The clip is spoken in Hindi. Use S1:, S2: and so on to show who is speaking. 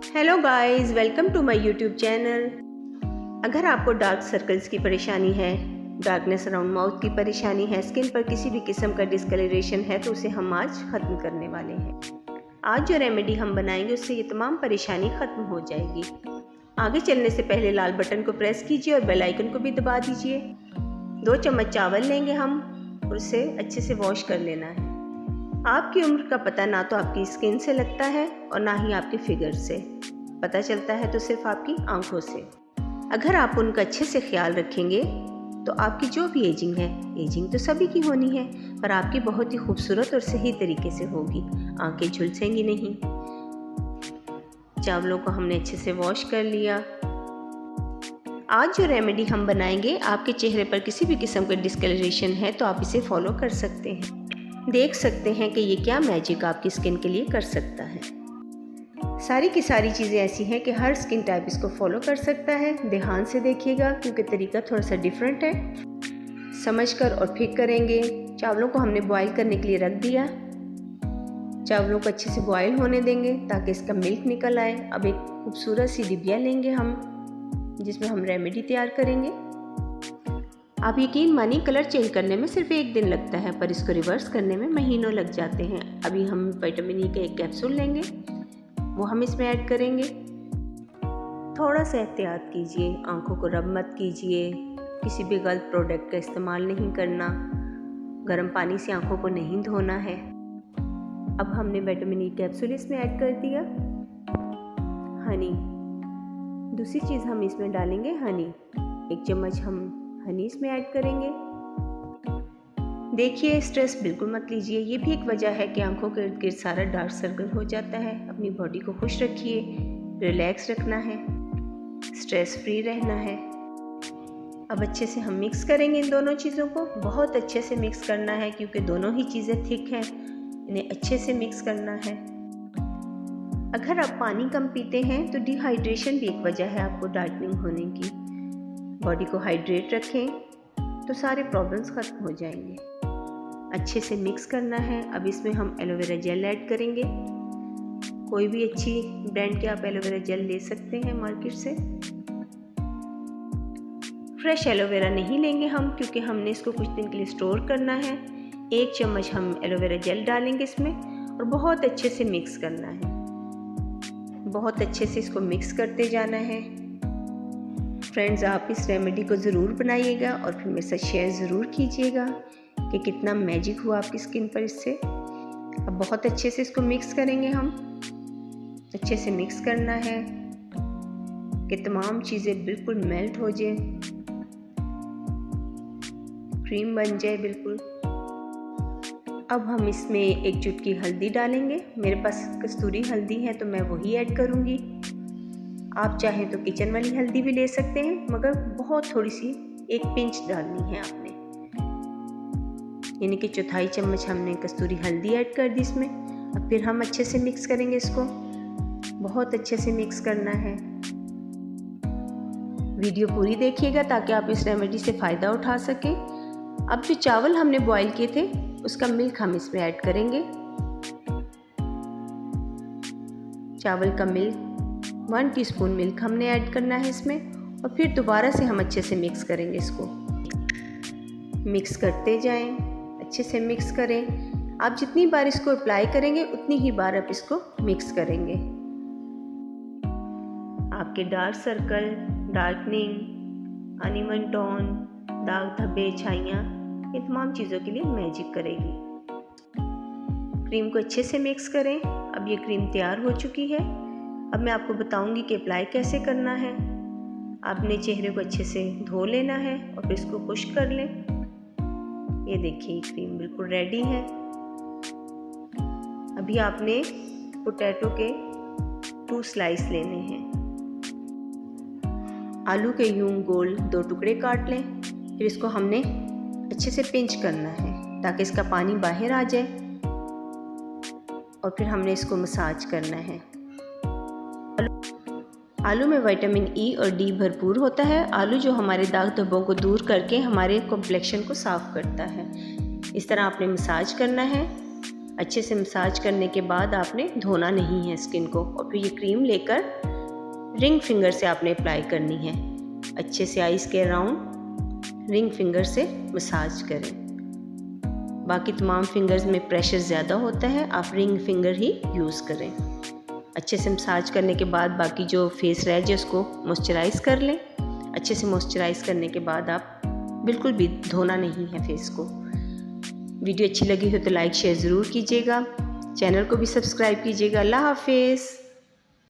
S1: Hello guys, welcome to my YouTube channel. अगर आपको डार्क सर्कल्स की परेशानी है, डार्कनेस अराउंड माउथ की परेशानी है, स्किन पर किसी भी किस्म का डिस्कलरेशन है तो उसे हम आज ख़त्म करने वाले हैं। आज जो रेमेडी हम बनाएंगे उससे ये तमाम परेशानी ख़त्म हो जाएगी। आगे चलने से पहले लाल बटन को प्रेस कीजिए और बेल आइकन को भी दबा दीजिए। 2 चम्मच चावल लेंगे हम और उसे अच्छे से वॉश कर लेना है। आपकी उम्र का पता ना तो आपकी स्किन से लगता है और ना ही आपके फिगर से, पता चलता है तो सिर्फ आपकी आंखों से। अगर आप उनका अच्छे से ख्याल रखेंगे तो आपकी जो भी एजिंग है, एजिंग तो सभी की होनी है, पर आपकी बहुत ही खूबसूरत और सही तरीके से होगी, आंखें झुलसेंगी नहीं। चावलों को हमने अच्छे से वॉश कर लिया। आज जो रेमेडी हम बनाएंगे, आपके चेहरे पर किसी भी किस्म का डिस्कलरेशन है तो आप इसे फॉलो कर सकते हैं। देख सकते हैं कि ये क्या मैजिक आपकी स्किन के लिए कर सकता है। सारी की सारी चीज़ें ऐसी हैं कि हर स्किन टाइप इसको फॉलो कर सकता है। ध्यान से देखिएगा क्योंकि तरीका थोड़ा सा डिफरेंट है। समझकर और फिर करेंगे। चावलों को हमने बॉईल करने के लिए रख दिया। चावलों को अच्छे से बॉईल होने देंगे ताकि इसका मिल्क निकल आए। अब एक खूबसूरत सी डिबिया लेंगे हम, जिसमें हम रेमेडी तैयार करेंगे। आप यकीन मानिए, कलर चेंज करने में सिर्फ 1 दिन लगता है, पर इसको रिवर्स करने में महीनों लग जाते हैं। अभी हम विटामिन ई का एक कैप्सूल लेंगे, वो हम इसमें ऐड करेंगे। थोड़ा सा एहतियात कीजिए, आंखों को रब मत कीजिए, किसी भी गलत प्रोडक्ट का इस्तेमाल नहीं करना, गर्म पानी से आंखों को नहीं धोना है। अब हमने विटामिन ई कैप्सूल इसमें ऐड कर दिया। हनी, दूसरी चीज़ हम इसमें डालेंगे हनी। 1 चम्मच हम हनी इसमें ऐड करेंगे। देखिए, स्ट्रेस बिल्कुल मत लीजिए, ये भी एक वजह है कि आंखों के इर्द गिर्द सारा डार्क सर्कल हो जाता है। अपनी बॉडी को खुश रखिए, रिलैक्स रखना है, स्ट्रेस फ्री रहना है। अब अच्छे से हम मिक्स करेंगे इन दोनों चीज़ों को। बहुत अच्छे से मिक्स करना है क्योंकि दोनों ही चीज़ें थिक हैं, इन्हें अच्छे से मिक्स करना है। अगर आप पानी कम पीते हैं तो डिहाइड्रेशन भी एक वजह है आपको डार्कनिंग होने की। बॉडी को हाइड्रेट रखें तो सारे प्रॉब्लम्स ख़त्म हो जाएंगे। अच्छे से मिक्स करना है। अब इसमें हम एलोवेरा जेल ऐड करेंगे। कोई भी अच्छी ब्रांड के आप एलोवेरा जेल ले सकते हैं मार्केट से। फ्रेश एलोवेरा नहीं लेंगे हम क्योंकि हमने इसको कुछ दिन के लिए स्टोर करना है। 1 चम्मच हम एलोवेरा जेल डालेंगे इसमें और बहुत अच्छे से मिक्स करना है। बहुत अच्छे से इसको मिक्स करते जाना है। फ्रेंड्स, आप इस रेमेडी को ज़रूर बनाइएगा और फिर मेरे साथ शेयर ज़रूर कीजिएगा कि कितना मैजिक हुआ आपकी स्किन पर इससे। अब बहुत अच्छे से इसको मिक्स करेंगे हम। अच्छे से मिक्स करना है कि तमाम चीज़ें बिल्कुल मेल्ट हो जाए, क्रीम बन जाए बिल्कुल। अब हम इसमें 1 चुटकी हल्दी डालेंगे। मेरे पास कस्तूरी हल्दी है तो मैं वही ऐड करूँगी। आप चाहें तो किचन वाली हल्दी भी ले सकते हैं, मगर बहुत थोड़ी सी, 1 पिंच डालनी है आपने, यानी कि 1/4 चम्मच हमने कस्तूरी हल्दी ऐड कर दी इसमें। अब फिर हम अच्छे से मिक्स करेंगे इसको। बहुत अच्छे से मिक्स करना है। वीडियो पूरी देखिएगा ताकि आप इस रेमेडी से फ़ायदा उठा सकें। अब जो चावल हमने बॉईल किए थे उसका मिल्क हम इसमें ऐड करेंगे। चावल का मिल्क 1 टीस्पून मिल्क हमने ऐड करना है इसमें और फिर दोबारा से हम अच्छे से मिक्स करेंगे इसको। मिक्स करते जाएं, अच्छे से मिक्स करें। आप जितनी बार इसको अप्लाई करेंगे उतनी ही बार आप इसको मिक्स करेंगे। आपके dark circle, darkening, uneven tone, दाग धब्बे, छाइयाँ, ये तमाम चीज़ों के लिए मैजिक करेगी। क्रीम को अच्छे से मिक्स करें। अब ये क्रीम तैयार हो चुकी है। अब मैं आपको बताऊंगी कि अप्लाई कैसे करना है। आपने चेहरे को अच्छे से धो लेना है और फिर इसको खुश्क कर लें। ये देखिए, क्रीम बिल्कुल रेडी है। अभी आपने पोटैटो के 2 स्लाइस लेने हैं। आलू के यूं गोल 2 टुकड़े काट लें। फिर इसको हमने अच्छे से पिंच करना है ताकि इसका पानी बाहर आ जाए और फिर हमने इसको मसाज करना है। आलू में विटामिन ई और डी भरपूर होता है। आलू जो हमारे दाग धब्बों को दूर करके हमारे कॉम्प्लेक्शन को साफ़ करता है। इस तरह आपने मसाज करना है। अच्छे से मसाज करने के बाद आपने धोना नहीं है स्किन को, और फिर ये क्रीम लेकर रिंग फिंगर से आपने अप्लाई करनी है। अच्छे से आईज के अराउंड रिंग फिंगर से मसाज करें। बाकी तमाम फिंगर्स में प्रेशर ज़्यादा होता है, आप रिंग फिंगर ही यूज़ करें। अच्छे से मसाज करने के बाद बाकी जो फेस रह जाए उसको मॉइस्चराइज़ कर लें। अच्छे से मॉइस्चराइज़ करने के बाद आप बिल्कुल भी धोना नहीं है फेस को। वीडियो अच्छी लगी हो तो लाइक शेयर ज़रूर कीजिएगा, चैनल को भी सब्सक्राइब कीजिएगा। अल्लाह हाफिज़।